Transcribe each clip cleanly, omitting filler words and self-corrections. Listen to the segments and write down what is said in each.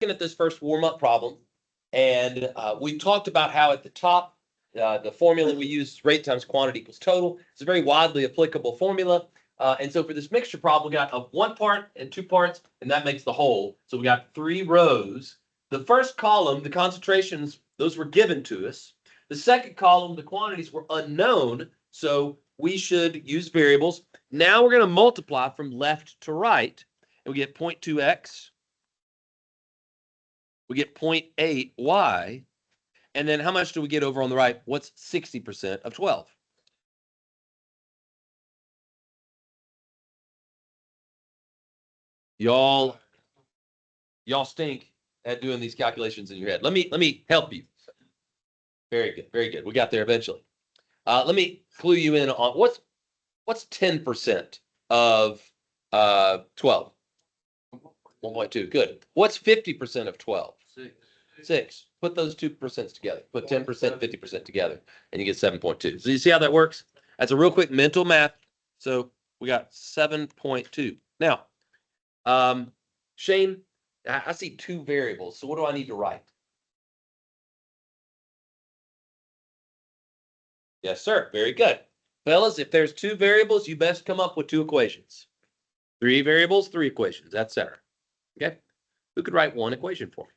looking at this first warm-up problem, and we talked about how at the top, the formula we use, rate times quantity equals total. It's a very widely applicable formula. And so for this mixture problem, we got a 1 part and 2 parts, and that makes the whole. So we got 3 rows. The first column, the concentrations, those were given to us. The second column, the quantities were unknown, so we should use variables. Now we're going to multiply from left to right, and we get 0.2x. We get 0.8y. And then how much do we get over on the right? What's 60% of 12? Y'all stink at doing these calculations in your head. Let me help you. Very good, very good. We got there eventually. Let me clue you in on what's 10% of 12? 1.2. Good. What's 50% of 12? 6. Put those 2% together. Put 10%, 50% together, and you get 7.2. So you see how that works? That's a real quick mental math. So we got 7.2. Now, Shane, I see 2 variables. So what do I need to write? Yes, sir. Very good. Fellas, if there's 2 variables, you best come up with 2 equations. 3 variables, 3 equations, etc. Okay? Who could write 1 equation for me?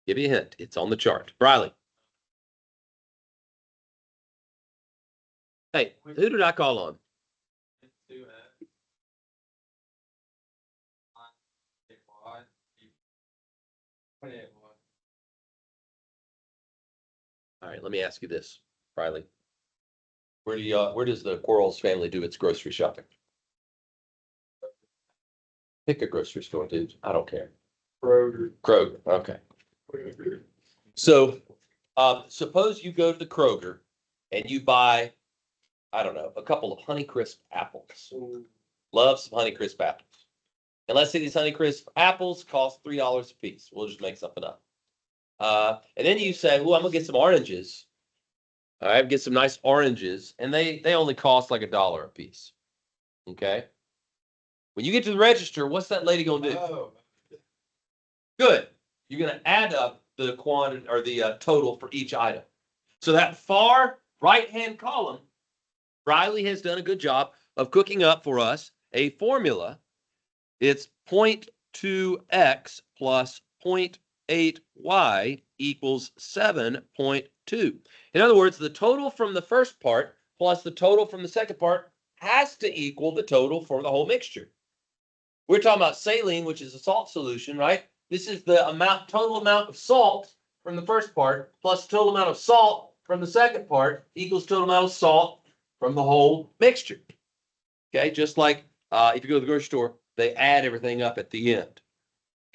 Give you a hint. It's on the chart. Briley. Hey, who did I call on? All right, let me ask you this, Riley. Where does the Quarles family do its grocery shopping? Pick a grocery store, dude. I don't care. Kroger. Kroger. Okay. So, suppose you go to the Kroger and you buy, I don't know, a couple of Honeycrisp apples. Love some Honeycrisp apples. And let's say these Honeycrisp apples cost $3 a piece. We'll just make something up. And then you say, well, I'm gonna get some oranges. All right, get some nice oranges, and they only cost like $1 a piece. Okay. When you get to the register, what's that lady gonna do? Oh. Good. You're gonna add up the quantity or the total for each item. So that far right-hand column, Riley has done a good job of cooking up for us a formula. It's 0.2x plus 0.8y equals 7.2. In other words, the total from the first part plus the total from the second part has to equal the total for the whole mixture. We're talking about saline, which is a salt solution, right? This is the total amount of salt from the first part plus total amount of salt from the second part equals total amount of salt from the whole mixture. Okay, just like if you go to the grocery store, they add everything up at the end.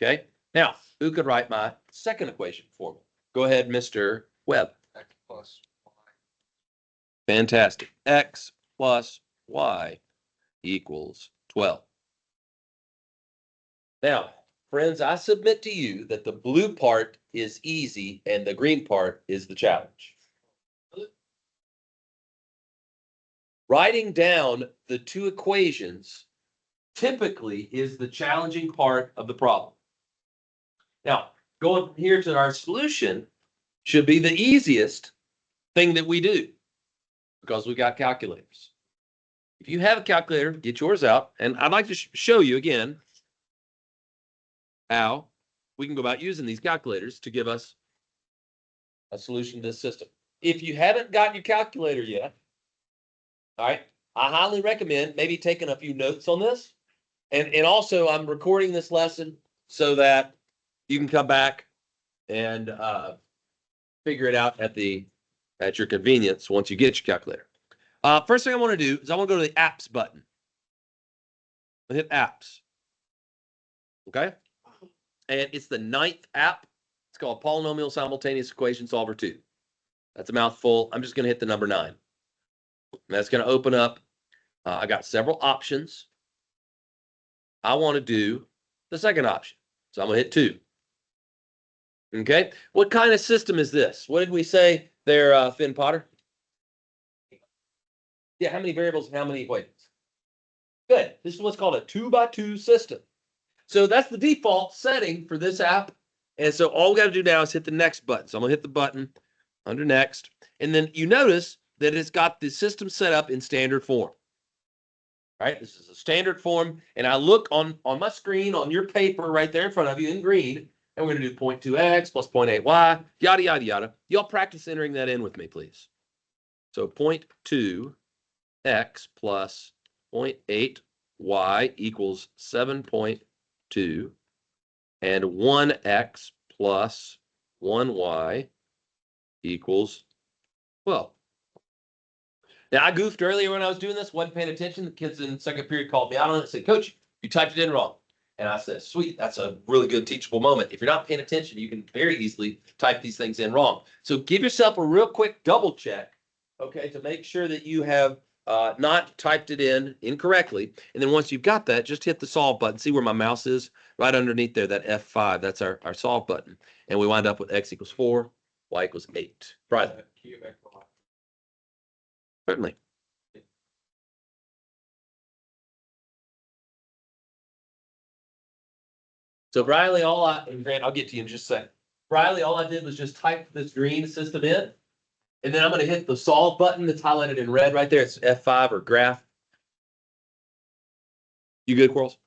Okay, now who could write my second equation for me? Go ahead, Mr. Webb. X plus y. Fantastic. X plus y equals 12. Now, friends, I submit to you that the blue part is easy and the green part is the challenge. Writing down the 2 equations typically is the challenging part of the problem. Now, going from here to our solution should be the easiest thing that we do because we got calculators. If you have a calculator, get yours out. And I'd like to show you again how we can go about using these calculators to give us a solution to this system. If you haven't gotten your calculator yet, all right, I highly recommend maybe taking a few notes on this. And also, I'm recording this lesson so that you can come back and figure it out at your convenience once you get your calculator. First thing I want to do is I want to go to the apps button. I'll hit apps. Okay. And it's the 9th app. It's called Polynomial Simultaneous Equation Solver 2. That's a mouthful. I'm just going to hit the number 9. And that's going to open up. I got several options. I want to do the second option. So I'm going to hit 2. Okay. What kind of system is this? What did we say there, Finn Potter? Yeah, how many variables and how many equations? Good. This is what's called a 2-by-2 system. So that's the default setting for this app. And so all we got to do now is hit the next button. So I'm gonna hit the button under next. And then you notice that it's got the system set up in standard form. All right, this is a standard form. And I look on my screen on your paper right there in front of you in green. And we're gonna do 0.2x plus 0.8y, yada, yada, yada. Y'all practice entering that in with me, please. So 0.2x plus 0.8y equals 7.2, and 1x plus 1y equals 12. Now, I goofed earlier when I was doing this, wasn't paying attention. The kids in second period called me out on it and said, Coach, you typed it in wrong. And I said, sweet, that's a really good teachable moment. If you're not paying attention, you can very easily type these things in wrong. So give yourself a real quick double check, okay, to make sure that you have not typed it in incorrectly. And then once you've got that, just hit the solve button. See where my mouse is? Right underneath there, that F5, that's our solve button. And we wind up with x equals 4, y equals 8. Right. Certainly. So Riley, and Grant, I'll get to you in just a second. Riley, all I did was just type this green system in, and then I'm going to hit the solve button that's highlighted in red right there. It's F5 or graph. You good, Quarles?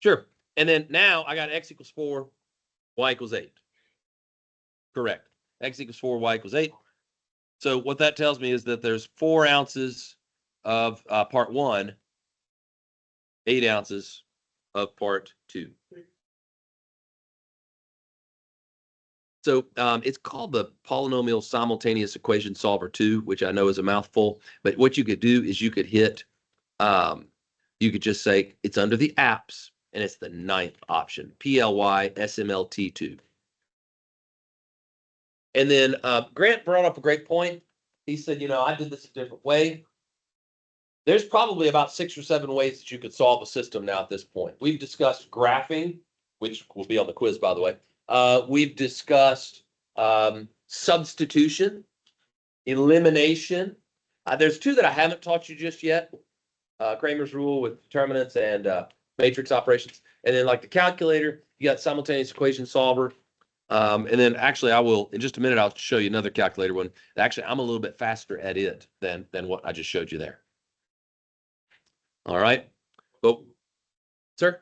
Sure. And then now I got x equals 4, y equals 8. Correct. X equals 4, y equals 8. So what that tells me is that there's 4 ounces of part 1, 8 ounces of part 2. So it's called the polynomial simultaneous equation solver 2, which I know is a mouthful. But what you could do is you could hit, you could just say it's under the apps, and it's the 9th option, PLY SMLT2. And then Grant brought up a great point. He said, I did this a different way. There's probably about 6 or 7 ways that you could solve a system now at this point. We've discussed graphing, which will be on the quiz, by the way. We've discussed substitution, elimination. There's 2 that I haven't taught you just yet. Kramer's rule with determinants and matrix operations. And then like the calculator, you got simultaneous equation solver. And then actually I will, in just a minute, I'll show you another calculator one. Actually, I'm a little bit faster at it than what I just showed you there. All right. Oh, sir.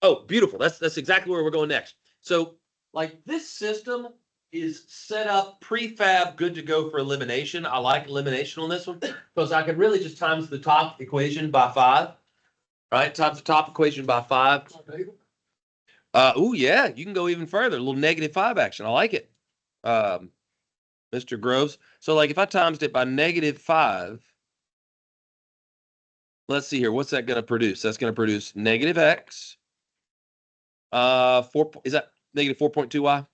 Oh, beautiful. That's exactly where we're going next. So like this system is set up prefab, good to go for elimination. I like elimination on this one because I can really just times the top equation by 5, right? Times the top equation by 5. Oh yeah, you can go even further. A little -5 action. I like it, Mr. Groves. So like if I times it by -5, let's see here. What's that going to produce? That's going to produce -x. 4 is that -4.2y?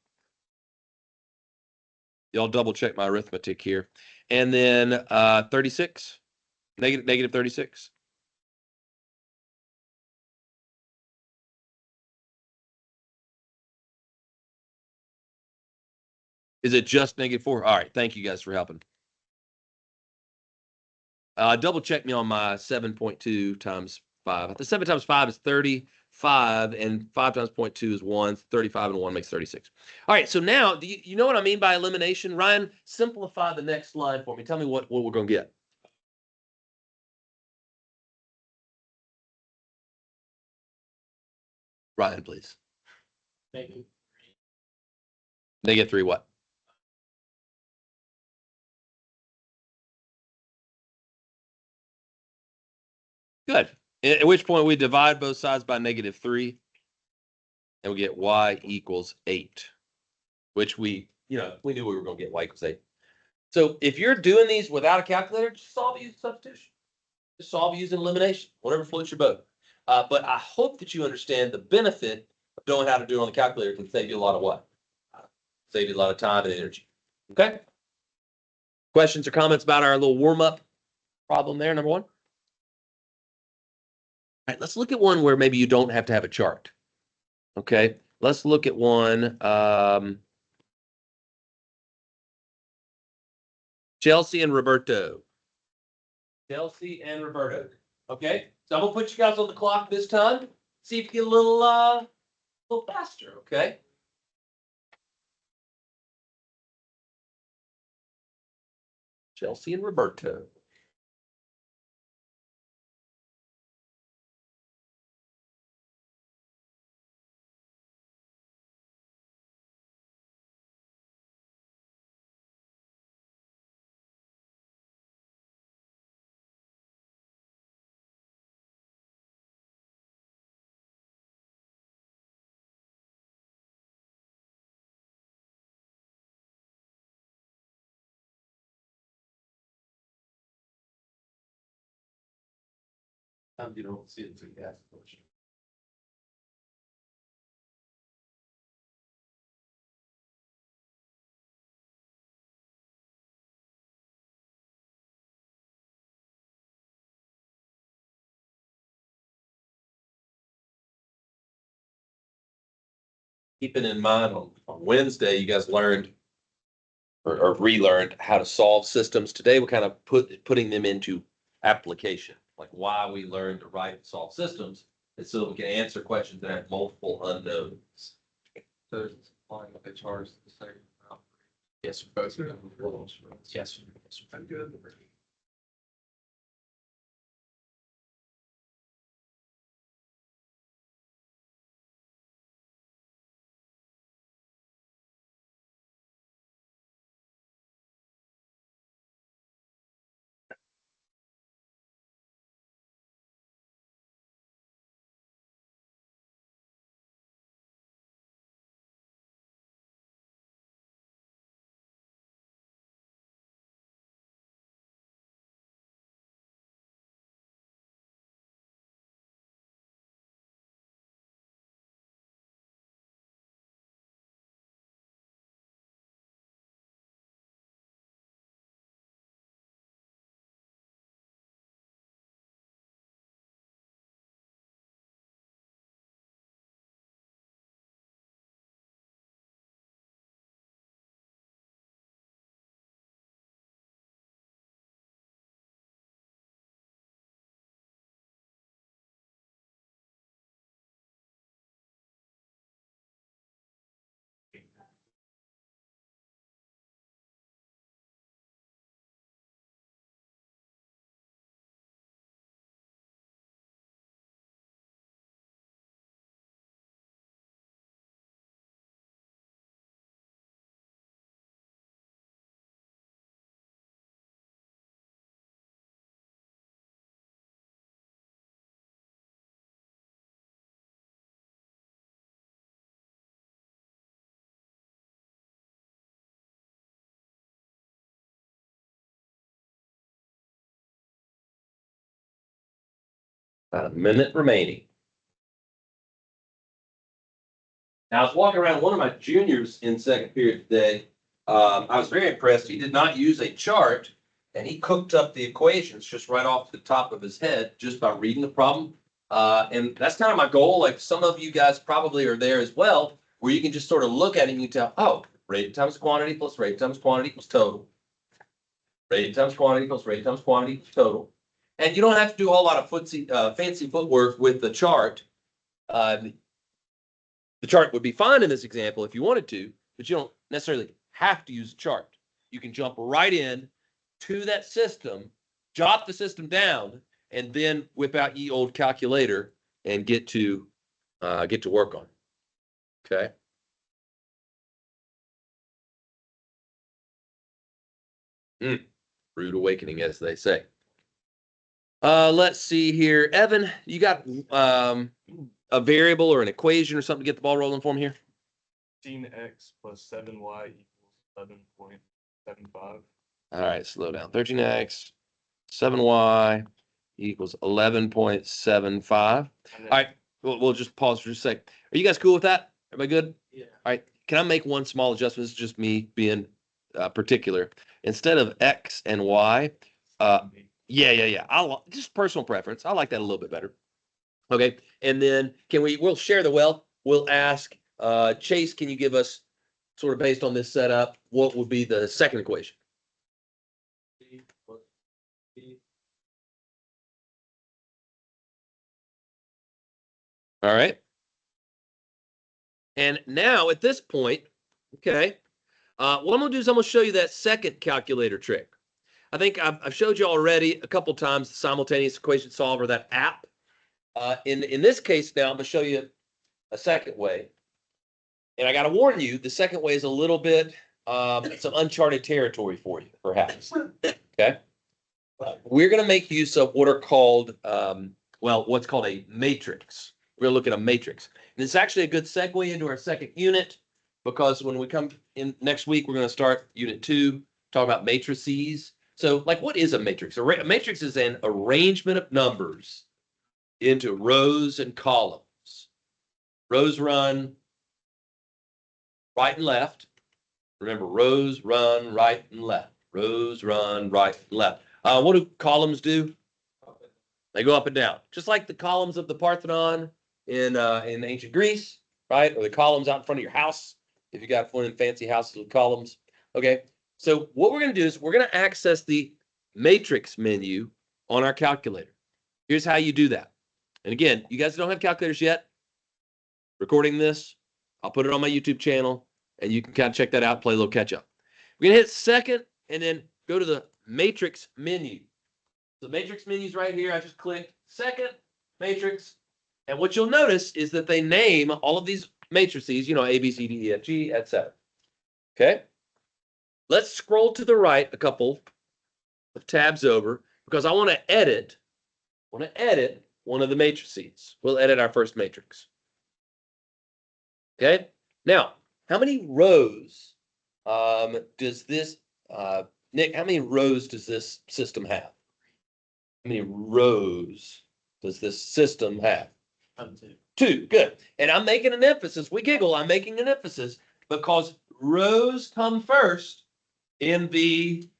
Y'all double check my arithmetic here. And then 36, negative 36. Is it just -4? All right, thank you guys for helping. Double check me on my 7.2 times 5. The 7 times 5 is 35, and 5 times 0.2 is 1. 35 and 1 makes 36. All right, so now, do you know what I mean by elimination? Ryan, simplify the next line for me. Tell me what we're going to get. Ryan, please. -3 what? Good. At which point we divide both sides by -3, and we get y equals 8, which we knew we were going to get y equals 8. So if you're doing these without a calculator, just solve using substitution. Just solve using elimination, whatever floats your boat. But I hope that you understand the benefit of knowing how to do it on the calculator can save you a lot of what? Save you a lot of time and energy. Okay? Questions or comments about our little warm-up problem there, number 1? All right, let's look at one where maybe you don't have to have a chart. Okay, let's look at one. Chelsea and Roberto. Chelsea and Roberto. Okay, so I'm gonna put you guys on the clock this time. See if you get a little faster. Okay. Chelsea and Roberto. You don't see it until you ask the question. Keeping in mind on Wednesday, you guys learned or relearned how to solve systems. Today, we're kind of putting them into application, like why we learned to write and solve systems, and so that we can answer questions that have multiple unknowns. So it's applying the charge to the same amount. Yes, sir. Both. Yes, sir. Yes, sir. I'm good. About a minute remaining. Now, I was walking around one of my juniors in second period today. I was very impressed. He did not use a chart, and he cooked up the equations just right off the top of his head just by reading the problem. And that's kind of my goal. Like some of you guys probably are there as well, where you can just sort of look at it and you tell, oh, rate times quantity plus rate times quantity equals total. Rate times quantity equals rate times quantity equals total. And you don't have to do a whole lot of fancy footwork with the chart. The chart would be fine in this example if you wanted to, but you don't necessarily have to use a chart. You can jump right in to that system, jot the system down, and then whip out ye old calculator and get to work on. Okay. Rude awakening, as they say. Let's see here. Evan, you got a variable or an equation or something to get the ball rolling for me here? 13x plus 7y equals 11.75. All right, slow down. 13x, 7y equals 11.75. All right, we'll just pause for just a sec. Are you guys cool with that? Everybody good? Yeah. All right, can I make one small adjustment? This is just me being particular. Instead of x and y, yeah. Just personal preference. I like that a little bit better. Okay, and then we'll share the wealth. We'll ask Chase, can you give us sort of based on this setup, what would be the second equation? All right. And now at this point, okay, what I'm going to do is I'm going to show you that second calculator trick. I think I've showed you already a couple times the simultaneous equation solver, that app. In this case now, I'm going to show you a second way. And I got to warn you, the second way is a little bit some uncharted territory for you, perhaps. Okay. We're going to make use of what are called, what's called a matrix. We're going to look at a matrix. And it's actually a good segue into our second unit, because when we come in next week, we're going to start unit 2, talk about matrices. So, like, what is a matrix? A matrix is an arrangement of numbers into rows and columns. Rows run right and left. Remember, rows run right and left. Rows run right and left. What do columns do? They go up and down, just like the columns of the Parthenon in ancient Greece, right? Or the columns out in front of your house, if you got one of them fancy houses with columns. Okay, so what we're going to do is we're going to access the matrix menu on our calculator. Here's how you do that. And again, you guys don't have calculators yet. Recording this, I'll put it on my YouTube channel, and you can kind of check that out, play a little catch up. We're going to hit second and then go to the matrix menu. The matrix menu is right here. I just click second matrix. And what you'll notice is that they name all of these matrices, you know, A, B, C, D, E, F, G, etc. Okay. Let's scroll to the right a couple of tabs over, because I want to edit one of the matrices. We'll edit our first matrix. Okay. Now, how many rows does this, Nick, how many rows does this system have? How many rows does this system have? 2. 2, good. And I'm making an emphasis. We giggle. I'm making an emphasis because rows come first in the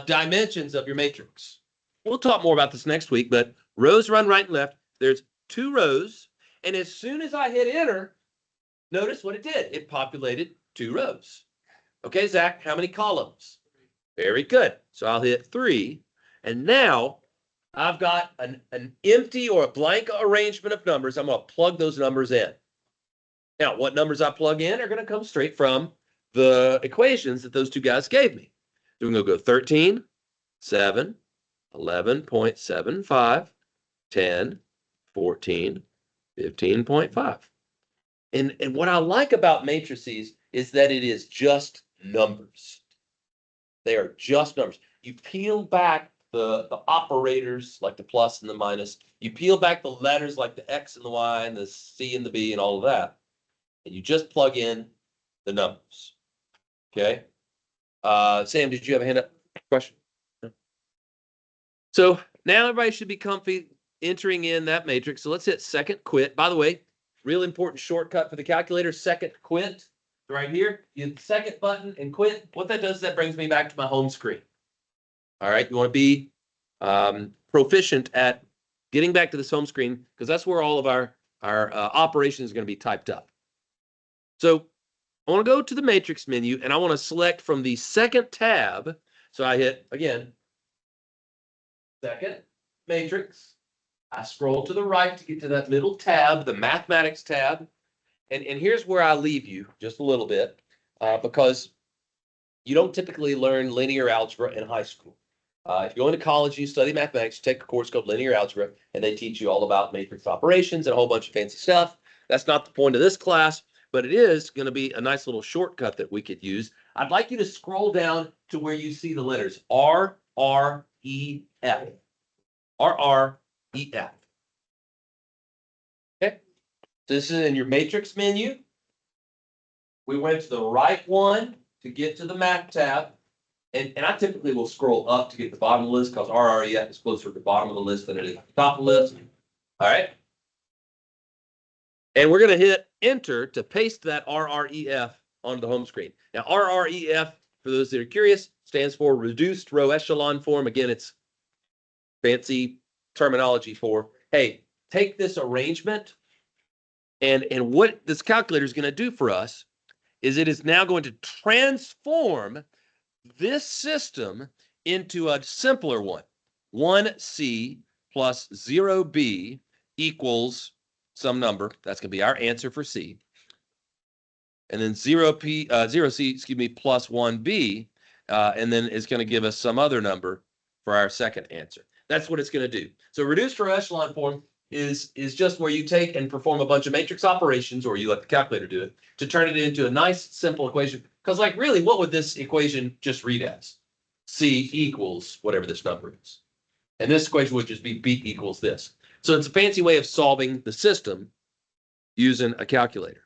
dimensions of your matrix. We'll talk more about this next week, but rows run right and left. There's 2 rows. And as soon as I hit enter, notice what it did. It populated 2 rows. Okay, Zach, how many columns? Very good. So I'll hit 3. And now I've got an empty or a blank arrangement of numbers. I'm going to plug those numbers in. Now, what numbers I plug in are going to come straight from the equations that those 2 guys gave me. So we're going to go 13, 7, 11.75, 10, 14, 15.5. And what I like about matrices is that it is just numbers. They are just numbers. You peel back the operators, like the plus and the minus. You peel back the letters like the X and the Y and the C and the B and all of that. And you just plug in the numbers. Okay. Sam, did you have a hand up question? No. So now everybody should be comfy entering in that matrix. So let's hit second quit. By the way, real important shortcut for the calculator, second quit. Right here, you hit the second button and quit. What that does is that brings me back to my home screen. All right, you want to be proficient at getting back to this home screen, because that's where all of our operation is going to be typed up. So I want to go to the matrix menu, and I want to select from the second tab. So I hit, again, second matrix. I scroll to the right to get to that middle tab, the mathematics tab. And here's where I leave you just a little bit, because you don't typically learn linear algebra in high school. If you go into college, you study mathematics, you take a course called linear algebra, and they teach you all about matrix operations and a whole bunch of fancy stuff. That's not the point of this class, but it is going to be a nice little shortcut that we could use. I'd like you to scroll down to where you see the letters R, R, E, F. R, R, E, F. Okay. This is in your matrix menu. We went to the right one to get to the math tab. And I typically will scroll up to get the bottom of the list, because RREF is closer to the bottom of the list than it is at the top of the list. All right. And we're going to hit enter to paste that RREF onto the home screen. Now, RREF, for those that are curious, stands for reduced row echelon form. Again, it's fancy terminology for, hey, take this arrangement, and what this calculator is going to do for us is it is now going to transform this system into a simpler one. 1C plus 0B equals some number. That's going to be our answer for C. And then 0C, excuse me, plus 1B. And then it's going to give us some other number for our second answer. That's what it's going to do. So reduced row echelon form is just where you take and perform a bunch of matrix operations, or you let the calculator do it, to turn it into a nice, simple equation. Because like really, what would this equation just read as? C equals whatever this number is. And this equation would just be B equals this. So it's a fancy way of solving the system using a calculator.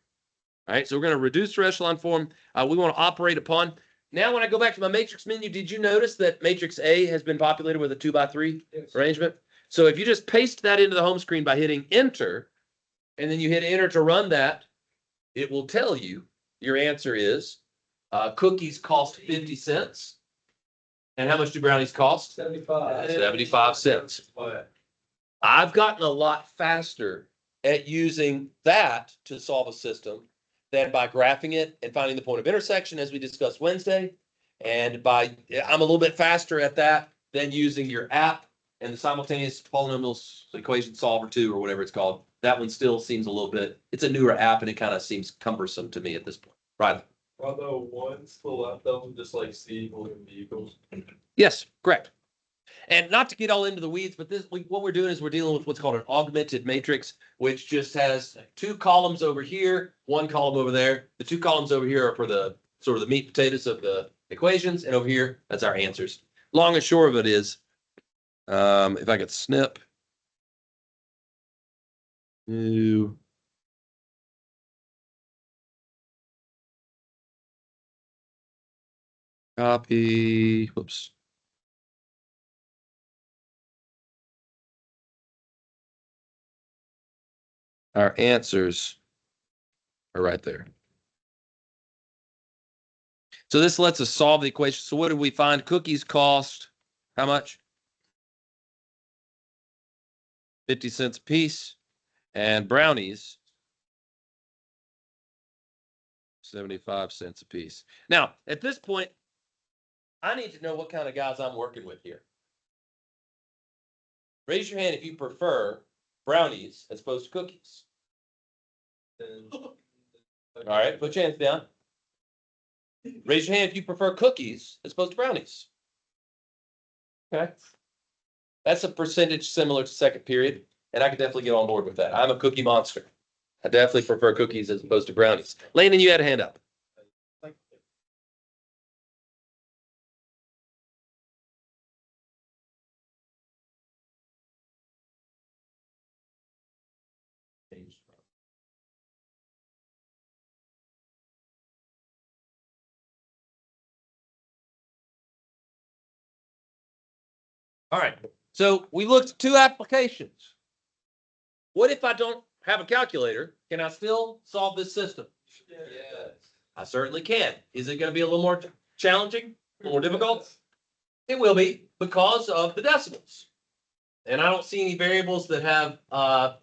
All right, so we're going to reduce the echelon form. We want to operate upon. Now, when I go back to my matrix menu, did you notice that matrix A has been populated with a 2x3 arrangement? So if you just paste that into the home screen by hitting enter, and then you hit enter to run that, it will tell you your answer is cookies cost 50 cents. And how much do brownies cost? 75. 75 cents. I've gotten a lot faster at using that to solve a system than by graphing it and finding the point of intersection, as we discussed Wednesday. And I'm a little bit faster at that than using your app and the simultaneous polynomials equation solver 2 or whatever it's called. That one still seems a little bit, it's a newer app and it kind of seems cumbersome to me at this point. Right. Although one's to the left of them, just like C equals and B equals. Yes, correct. And not to get all into the weeds, but what we're doing is we're dealing with what's called an augmented matrix, which just has 2 columns over here, 1 column over there. The 2 columns over here are for the sort of the meat and potatoes of the equations, and over here, that's our answers. Long and short of it is, if I could snip to copy, whoops. Our answers are right there. So this lets us solve the equation. So what did we find? Cookies cost how much? 50 cents a piece. And brownies, 75 cents a piece. Now, at this point, I need to know what kind of guys I'm working with here. Raise your hand if you prefer brownies as opposed to cookies. All right, put your hands down. Raise your hand if you prefer cookies as opposed to brownies. Okay. That's a percentage similar to second period, and I could definitely get on board with that. I'm a cookie monster. I definitely prefer cookies as opposed to brownies. Landon, you had a hand up. All right. So we looked at 2 applications. What if I don't have a calculator? Can I still solve this system? Yes. I certainly can. Is it going to be a little more challenging, a little more difficult? It will be because of the decimals. And I don't see any variables that have, I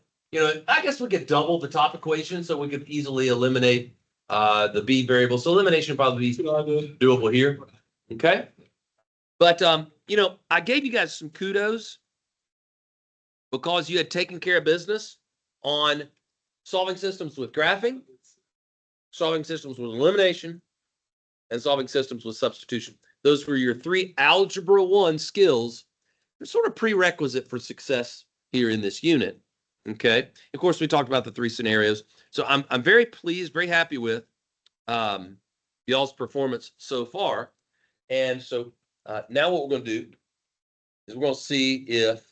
guess we could double the top equation so we could easily eliminate the B variable. So elimination would probably be doable here. Okay. But, I gave you guys some kudos because you had taken care of business on solving systems with graphing, solving systems with elimination, and solving systems with substitution. Those were your 3 Algebra 1 skills. They're sort of prerequisite for success here in this unit. Okay. Of course, we talked about the 3 scenarios. So I'm very pleased, very happy with y'all's performance so far. And so now what we're going to do is we're going to see if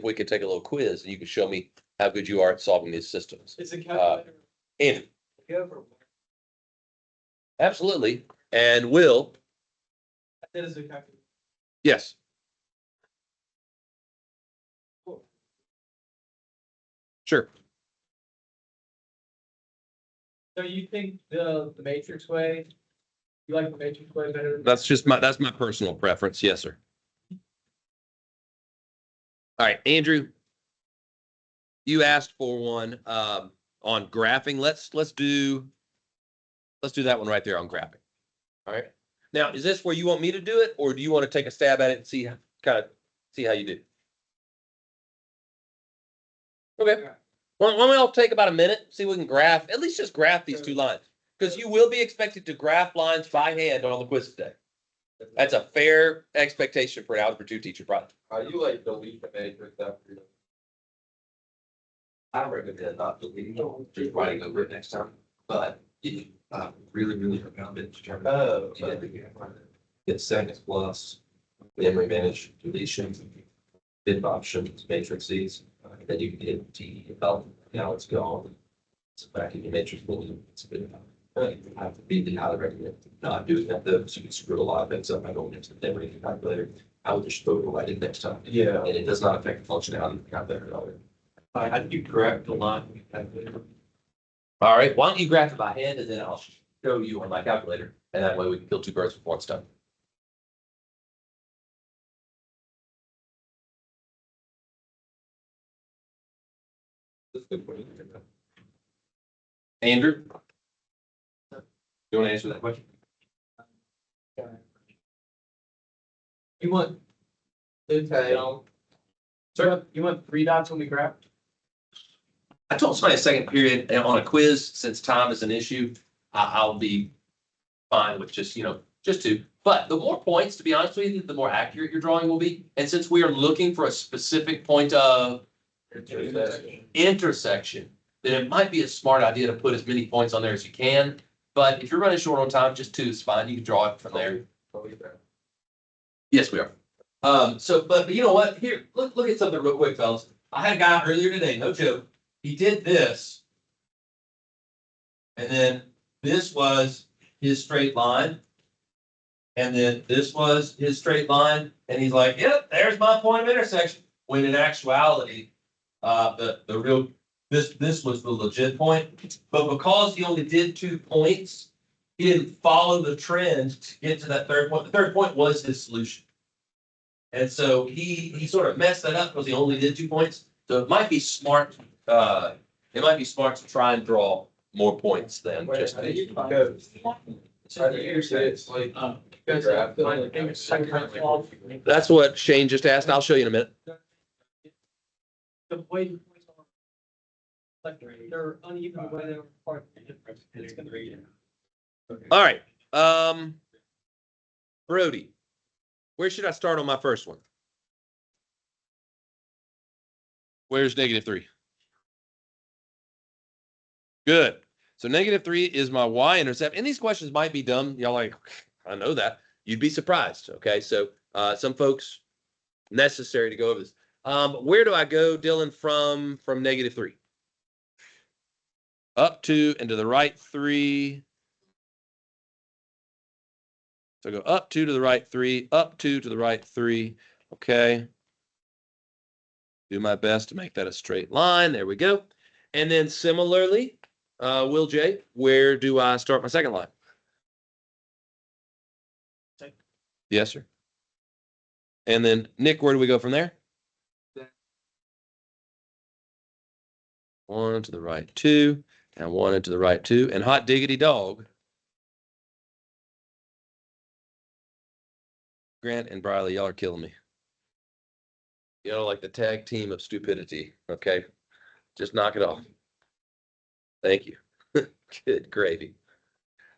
we can take a little quiz and you can show me how good you are at solving these systems. It's a calculator. Andrew. Absolutely. And Will. That is a calculator. Yes. Cool. Sure. So you think the matrix way, you like the matrix way better? That's my personal preference. Yes, sir. All right, Andrew, you asked for one on graphing. Let's do that one right there on graphing. All right. Now, is this where you want me to do it, or do you want to take a stab at it and see how you do? Okay. Why don't we all take about a minute, see if we can graph, at least just graph these two lines. Because you will be expected to graph lines by hand on the quiz today. That's a fair expectation for an Algebra 2 teacher, probably. Are you like delete the matrix after? I recommend not deleting, just writing over it next time, but if really, really found it, it's seconds plus memory manage deletion, bid options, matrices, then you can hit T, now it's gone. It's back in your matrix folder, it's been. I have to be highly recommend not doing that though, so you can screw a lot of things up by going into the memory calculator. I would just throw it right in next time. Yeah. And it does not affect the functionality of the calculator at all. How do you graph the line? All right, why don't you graph it by hand and then I'll show you on my calculator. And that way we can kill two birds with one stone. Andrew? You want to answer that question? You want? Okay. Sir, you want 3 dots when we graph? I told somebody a second period and on a quiz, since time is an issue, I'll be fine with just, just 2. But the more points, to be honest with you, the more accurate your drawing will be. And since we are looking for a specific point of intersection, then it might be a smart idea to put as many points on there as you can. But if you're running short on time, just 2 is fine. You can draw it from there. Yes, we are. But you know what? Here, look at something real quick, fellas. I had a guy earlier today, no joke. He did this. And then this was his straight line. And then this was his straight line. And he's like, yep, there's my point of intersection. When in actuality, this was the legit point. But because he only did 2 points, he didn't follow the trend to get to that third point. The third point was his solution. And so he sort of messed that up because he only did 2 points. So it might be smart. It might be smart to try and draw more points than just. That's what Shane just asked. I'll show you in a minute. The way the points are, like they're uneven the way they're apart. It's gonna be. All right. Brody, where should I start on my first one? Where's -3? Good. So -3 is my y-intercept. And these questions might be dumb. Y'all like, I know that. You'd be surprised. Okay. So some folks necessary to go over this. Where do I go, Dylan, from -3? Up 2 and to the right 3. So go up 2 to the right 3, up 2 to the right 3. Okay. Do my best to make that a straight line. There we go. And then similarly, Will J, where do I start my second line? Yes, sir. And then Nick, where do we go from there? 1 to the right 2, and 1 into the right 2, and hot diggity dog. Grant and Briley, y'all are killing me. Like the tag team of stupidity. Okay. Just knock it off. Thank you. Good gravy.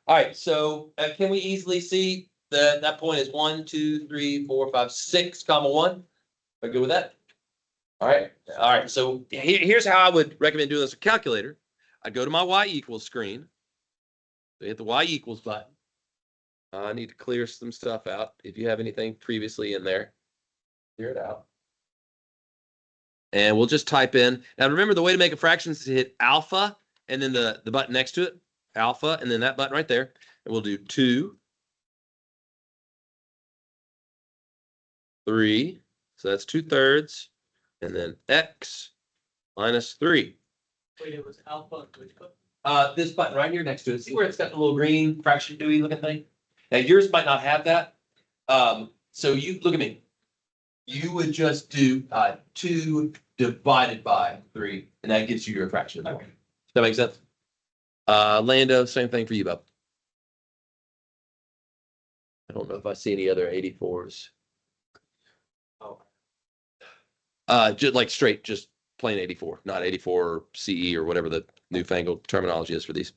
All right. So can we easily see that point is 1, 2, 3, 4, 5, 6, 1. Am I good with that? All right. All right. So here's how I would recommend doing this with a calculator. I'd go to my y equals screen. So hit the y equals button. I need to clear some stuff out. If you have anything previously in there, clear it out. And we'll just type in. Now, remember, the way to make a fraction is to hit alpha and then the button next to it, alpha, and then that button right there. And we'll do 2, 3. So that's 2/3. And then x minus 3. Wait, it was alpha. Which button? This button right here next to it. See where it's got the little green fraction dewey looking thing? Now, yours might not have that. So you look at me. You would just do 2 divided by 3, and that gives you your fraction. Does that make sense? Lando, same thing for you, Bob. I don't know if I see any other 84s. Just like straight, just plain 84, not 84 CE or whatever the newfangled terminology is for these.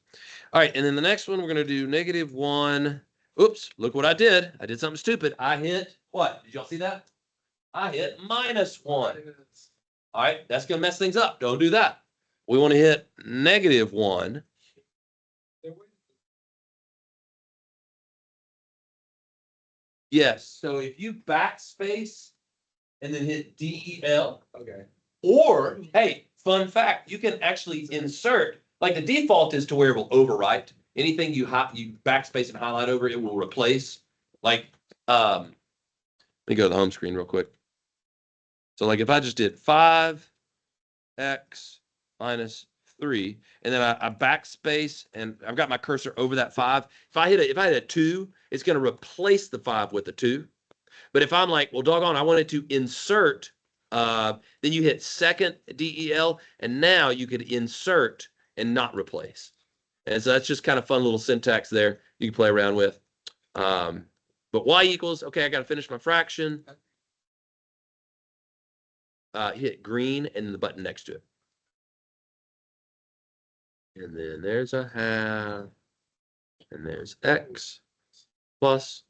All right, and then the next one, we're going to do -1. Oops, look what I did. I did something stupid. I hit what? Did y'all see that? I hit -1. All right, that's going to mess things up. Don't do that. We want to hit -1. Yes, so if you backspace and then hit DEL, Okay. or, hey, fun fact, you can actually insert, like the default is to where it will overwrite. Anything you backspace and highlight over, it will replace. Like, let me go to the home screen real quick. So like if I just did 5x minus 3, and then I backspace and I've got my cursor over that 5. If I hit a 2, it's going to replace the 5 with a 2. But if I'm like, well, doggone, I wanted to insert, then you hit second DEL, and now you could insert and not replace. And so that's just kind of fun little syntax there you can play around with. But y equals, okay, I got to finish my fraction. Hit green and then the button next to it. And then there's a half. And there's x plus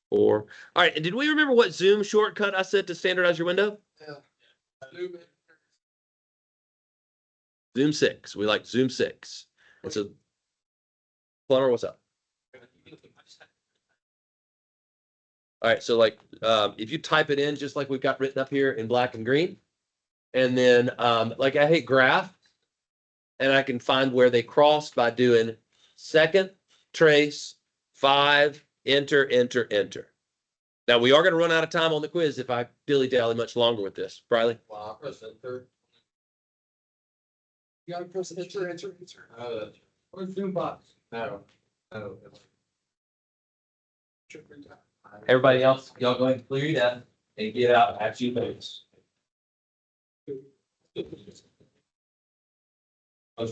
4. All right, and did we remember what zoom shortcut I said to standardize your window? Yeah. Zoom 6. We like zoom 6. And so, Plumber, what's up? All right, so like if you type it in just like we've got written up here in black and green, and then like I hit graph, and I can find where they crossed by doing second, trace, 5, enter, enter, enter. Now we are going to run out of time on the quiz if I dilly-dally much longer with this. Briley? Wow, press enter. You gotta press enter, enter, enter. Or zoom box. No. No. Everybody else, y'all go ahead and clear that and get out at you votes. No,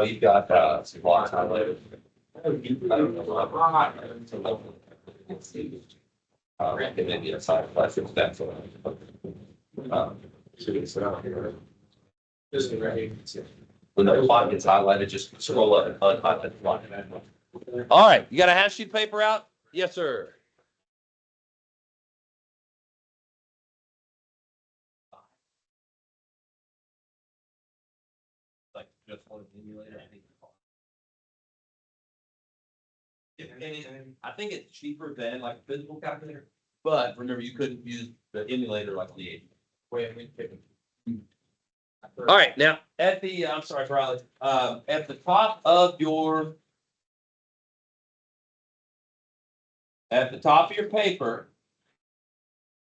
you got some blocks highlighted. Maybe a side class if that's what. When the plot gets highlighted, just scroll up and unhighlight the plot. All right, you got a half sheet paper out? Yes, sir. Like just one emulator, I think. I think it's cheaper than like a physical calculator, but remember you couldn't use the emulator like the 80. All right, now at the I'm sorry, Riley. At the top of your paper,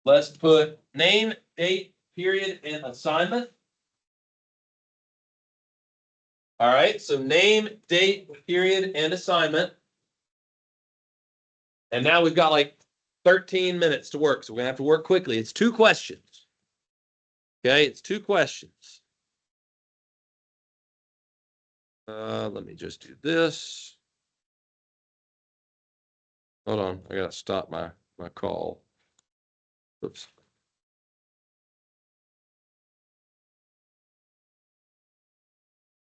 let's put name, date, period, and assignment. All right, so name, date, period, and assignment. And now we've got like 13 minutes to work, so we're gonna have to work quickly. It's 2 questions. Okay, it's 2 questions. Let me just do this. Hold on, I gotta stop my call. Oops.